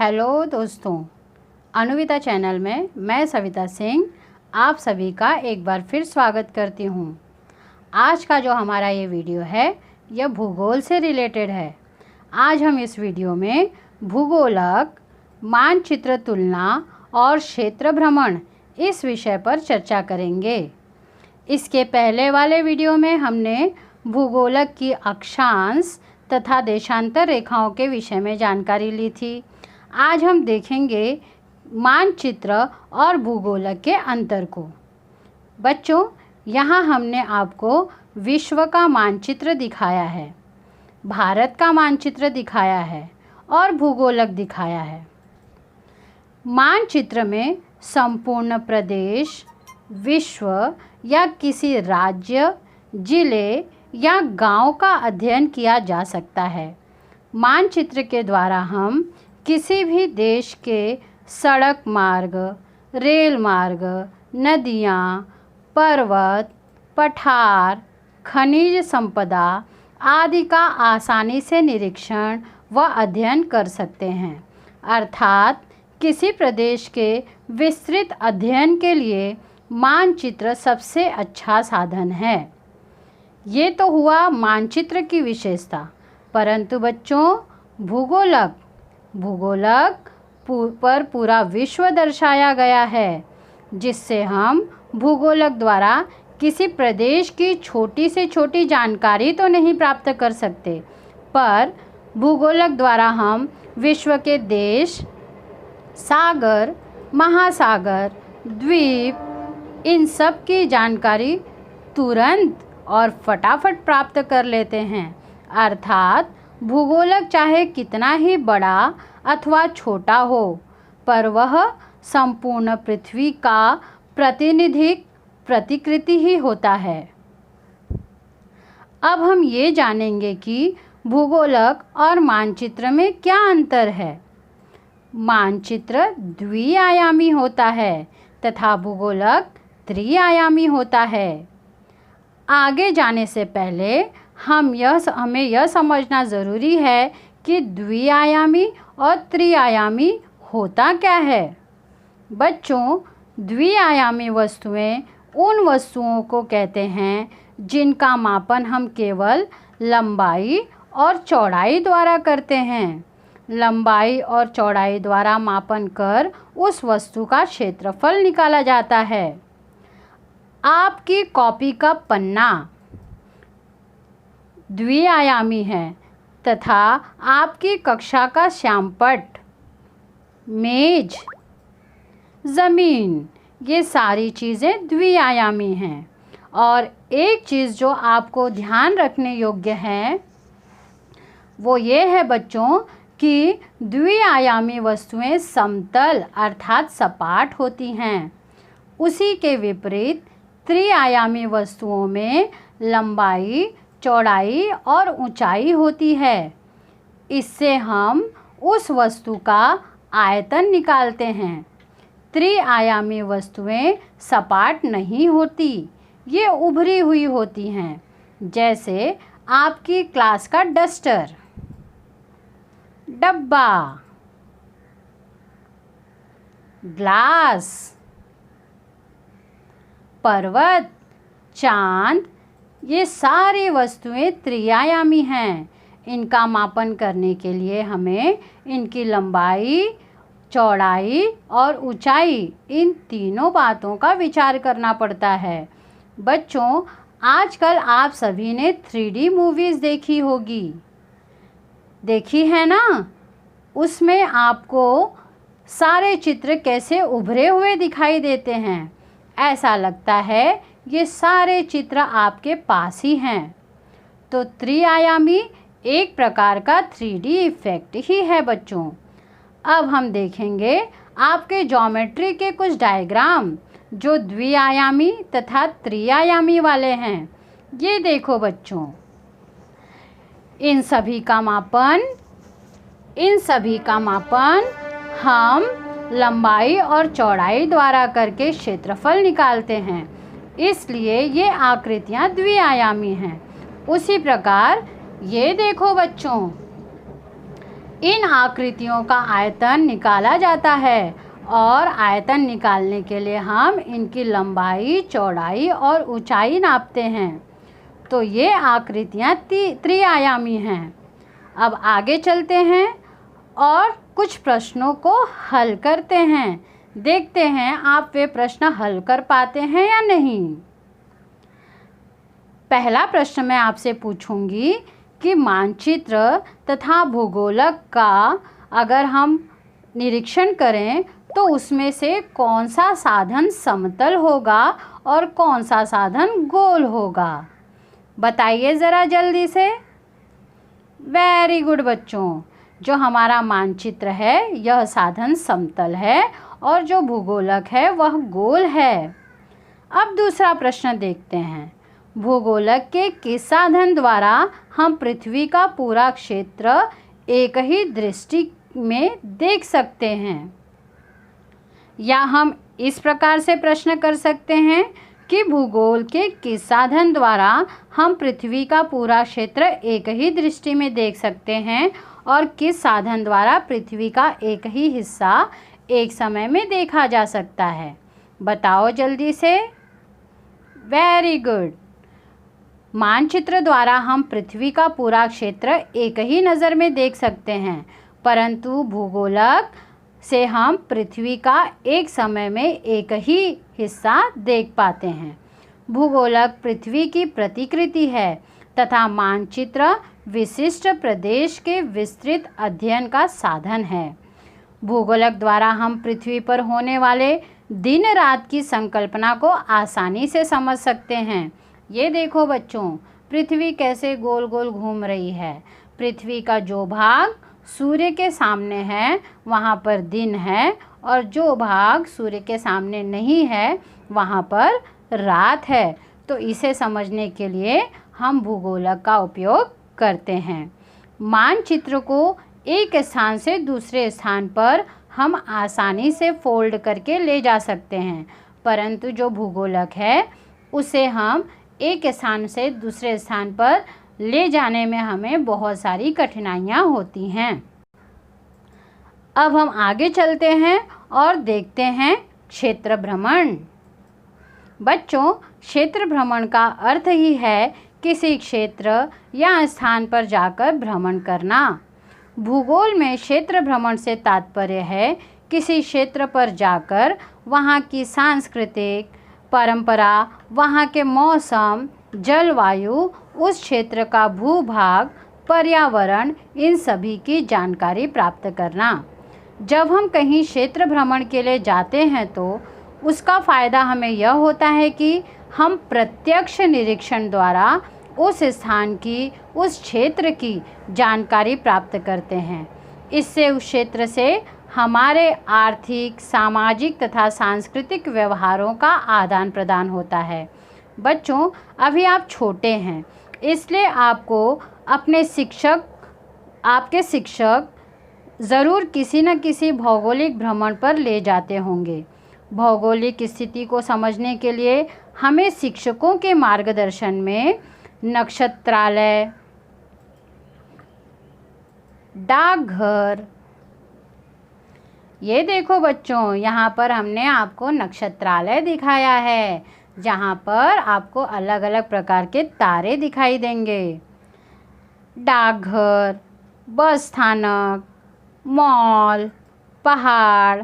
Hello दोस्तों, अनुविता channel में मैं सविता सिंह आप सभी का एक बार फिर स्वागत करती हूँ। आज का जो हमारा ये वीडियो है यह भूगोल से रिलेटेड है। आज हम इस वीडियो में भूगोलक, मानचित्र तुलना और क्षेत्र भ्रमण इस विषय पर चर्चा करेंगे। इसके पहले वाले वीडियो में हमने भूगोलक की अक्षांश तथा देशांतर रेखाओं के विषय में जानकारी ली थी। आज हम देखेंगे मानचित्र और भूगोलक के अंतर को। बच्चों, यहाँ हमने आपको विश्व का मानचित्र दिखाया है, भारत का मानचित्र दिखाया है और भूगोलक दिखाया है। मानचित्र में संपूर्ण प्रदेश, विश्व या किसी राज्य, जिले या गांव का अध्ययन किया जा सकता है। मानचित्र के द्वारा हम किसी भी देश के सड़क मार्ग, रेल मार्ग, नदियाँ, पर्वत, पठार, खनिज संपदा आदि का आसानी से निरीक्षण व अध्ययन कर सकते हैं। अर्थात किसी प्रदेश के विस्तृत अध्ययन के लिए मानचित्र सबसे अच्छा साधन है। ये तो हुआ मानचित्र की विशेषता, परंतु बच्चों भूगोलक पर पूरा विश्व दर्शाया गया है, जिससे हम भूगोलक द्वारा किसी प्रदेश की छोटी से छोटी जानकारी तो नहीं प्राप्त कर सकते, पर भूगोलक द्वारा हम विश्व के देश, सागर, महासागर, द्वीप इन सब की जानकारी तुरंत और फटाफट प्राप्त कर लेते हैं। अर्थात भूगोलक चाहे कितना ही बड़ा अथवा छोटा हो, पर वह संपूर्ण पृथ्वी का प्रतिनिधिक प्रतिकृति ही होता है। अब हम ये जानेंगे कि भूगोलक और मानचित्र में क्या अंतर है। मानचित्र द्विआयामी होता है तथा भूगोलक त्रिआयामी होता है। आगे जाने से पहले हमें यह समझना ज़रूरी है कि द्विआयामी और त्रिआयामी होता क्या है। बच्चों, द्विआयामी वस्तुएं उन वस्तुओं को कहते हैं जिनका मापन हम केवल लंबाई और चौड़ाई द्वारा करते हैं। लंबाई और चौड़ाई द्वारा मापन कर उस वस्तु का क्षेत्रफल निकाला जाता है। आपकी कॉपी का पन्ना द्विआयामी है तथा आपकी कक्षा का श्यामपट्ट, मेज, ज़मीन ये सारी चीज़ें द्विआयामी हैं। और एक चीज़ जो आपको ध्यान रखने योग्य है वो ये है बच्चों कि द्विआयामी वस्तुएं समतल अर्थात सपाट होती हैं। उसी के विपरीत त्रिआयामी वस्तुओं में लंबाई, चौड़ाई और ऊंचाई होती है। इससे हम उस वस्तु का आयतन निकालते हैं। त्रिआयामी वस्तुएं सपाट नहीं होती, ये उभरी हुई होती हैं। जैसे आपकी क्लास का डस्टर, डब्बा, ग्लास, पर्वत, चांद ये सारी वस्तुएं त्रिआयामी हैं। इनका मापन करने के लिए हमें इनकी लंबाई, चौड़ाई और ऊंचाई इन तीनों बातों का विचार करना पड़ता है। बच्चों, आजकल आप सभी ने 3D मूवीज़ देखी होगी, देखी है ना? उसमें आपको सारे चित्र कैसे उभरे हुए दिखाई देते हैं। ऐसा लगता है ये सारे चित्र आपके पास ही हैं। तो त्रिआयामी एक प्रकार का 3D इफ़ेक्ट ही है बच्चों। अब हम देखेंगे आपके ज्योमेट्री के कुछ डायग्राम जो द्विआयामी तथा त्रिआयामी वाले हैं। ये देखो बच्चों, इन सभी का मापन हम लंबाई और चौड़ाई द्वारा करके क्षेत्रफल निकालते हैं, इसलिए ये आकृतियाँ द्विआयामी हैं। उसी प्रकार ये देखो बच्चों, इन आकृतियों का आयतन निकाला जाता है और आयतन निकालने के लिए हम इनकी लंबाई, चौड़ाई और ऊंचाई नापते हैं। तो ये आकृतियाँ त्रिआयामी हैं। अब आगे चलते हैं और कुछ प्रश्नों को हल करते हैं। देखते हैं आप वे प्रश्न हल कर पाते हैं या नहीं। पहला प्रश्न मैं आपसे पूछूंगी कि मानचित्र तथा भूगोलक का अगर हम निरीक्षण करें तो उसमें से कौन सा साधन समतल होगा और कौन सा साधन गोल होगा? बताइए ज़रा जल्दी से। वेरी गुड बच्चों, जो हमारा मानचित्र है यह साधन समतल है और जो भूगोलक है वह गोल है। अब दूसरा प्रश्न देखते हैं। भूगोलक के किस साधन द्वारा हम पृथ्वी का पूरा क्षेत्र एक ही दृष्टि में देख सकते हैं? या हम इस प्रकार से प्रश्न कर सकते हैं कि भूगोल के किस साधन द्वारा हम पृथ्वी का पूरा क्षेत्र एक ही दृष्टि में देख सकते हैं और किस साधन द्वारा पृथ्वी का एक ही हिस्सा एक समय में देखा जा सकता है? बताओ जल्दी से। Very good. मानचित्र द्वारा हम पृथ्वी का पूरा क्षेत्र एक ही नज़र में देख सकते हैं, परंतु भूगोलक से हम पृथ्वी का एक समय में एक ही हिस्सा देख पाते हैं। भूगोलक पृथ्वी की प्रतिकृति है तथा मानचित्र विशिष्ट प्रदेश के विस्तृत अध्ययन का साधन है। भूगोलक द्वारा हम पृथ्वी पर होने वाले दिन रात की संकल्पना को आसानी से समझ सकते हैं। ये देखो बच्चों, पृथ्वी कैसे गोल गोल घूम रही है। पृथ्वी का जो भाग सूर्य के सामने है वहाँ पर दिन है और जो भाग सूर्य के सामने नहीं है वहाँ पर रात है। तो इसे समझने के लिए हम भूगोलक का उपयोग करते हैं। मानचित्र को एक स्थान से दूसरे स्थान पर हम आसानी से फोल्ड करके ले जा सकते हैं, परंतु जो भूगोलक है उसे हम एक स्थान से दूसरे स्थान पर ले जाने में हमें बहुत सारी कठिनाइयाँ होती हैं। अब हम आगे चलते हैं और देखते हैं क्षेत्र भ्रमण। बच्चों, क्षेत्र भ्रमण का अर्थ ही है किसी क्षेत्र या स्थान पर जाकर भ्रमण करना। भूगोल में क्षेत्र भ्रमण से तात्पर्य है किसी क्षेत्र पर जाकर वहाँ की सांस्कृतिक परंपरा, वहाँ के मौसम, जलवायु, उस क्षेत्र का भूभाग, पर्यावरण, इन सभी की जानकारी प्राप्त करना। जब हम कहीं क्षेत्र भ्रमण के लिए जाते हैं तो उसका फ़ायदा हमें यह होता है कि हम प्रत्यक्ष निरीक्षण द्वारा उस स्थान की, उस क्षेत्र की जानकारी प्राप्त करते हैं। इससे उस क्षेत्र से हमारे आर्थिक, सामाजिक तथा सांस्कृतिक व्यवहारों का आदान प्रदान होता है। बच्चों, अभी आप छोटे हैं, इसलिए आपको आपके शिक्षक ज़रूर किसी न किसी भौगोलिक भ्रमण पर ले जाते होंगे। भौगोलिक स्थिति को समझने के लिए हमें शिक्षकों के मार्गदर्शन में नक्षत्रालय, डाकघर, ये देखो बच्चों, यहाँ पर हमने आपको नक्षत्रालय दिखाया है जहाँ पर आपको अलग अलग प्रकार के तारे दिखाई देंगे। डाकघर, बस स्थानक, मॉल, पहाड़,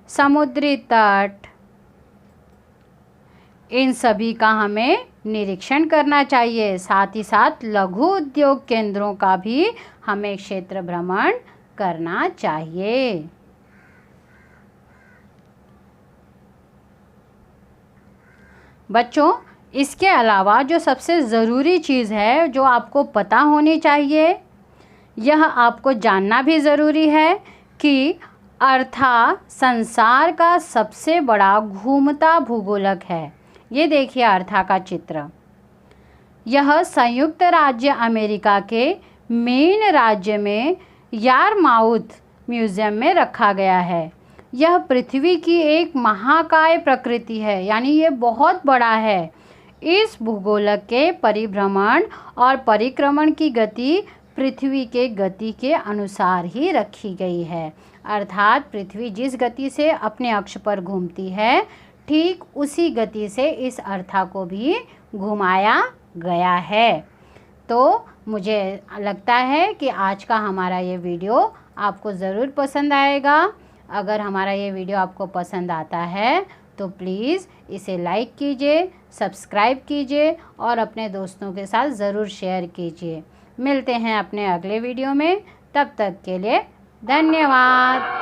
समुद्री तट, इन सभी का हमें निरीक्षण करना चाहिए। साथ ही साथ लघु उद्योग केंद्रों का भी हमें क्षेत्र भ्रमण करना चाहिए। बच्चों, इसके अलावा जो सबसे ज़रूरी चीज़ है जो आपको पता होनी चाहिए, यह आपको जानना भी ज़रूरी है कि अर्था संसार का सबसे बड़ा घूमता भूगोलक है। ये देखिए अर्था का चित्र। यह संयुक्त राज्य अमेरिका के मेन राज्य में यारमाउथ म्यूज़ियम में रखा गया है। यह पृथ्वी की एक महाकाय प्रकृति है, यानी ये बहुत बड़ा है। इस भूगोलक के परिभ्रमण और परिक्रमण की गति पृथ्वी के गति के अनुसार ही रखी गई है। अर्थात पृथ्वी जिस गति से अपने अक्ष पर घूमती है, ठीक उसी गति से इस अर्था को भी घुमाया गया है। तो मुझे लगता है कि आज का हमारा ये वीडियो आपको ज़रूर पसंद आएगा। अगर हमारा ये वीडियो आपको पसंद आता है तो प्लीज़ इसे लाइक कीजिए, सब्सक्राइब कीजिए और अपने दोस्तों के साथ ज़रूर शेयर कीजिए। मिलते हैं अपने अगले वीडियो में, तब तक के लिए धन्यवाद।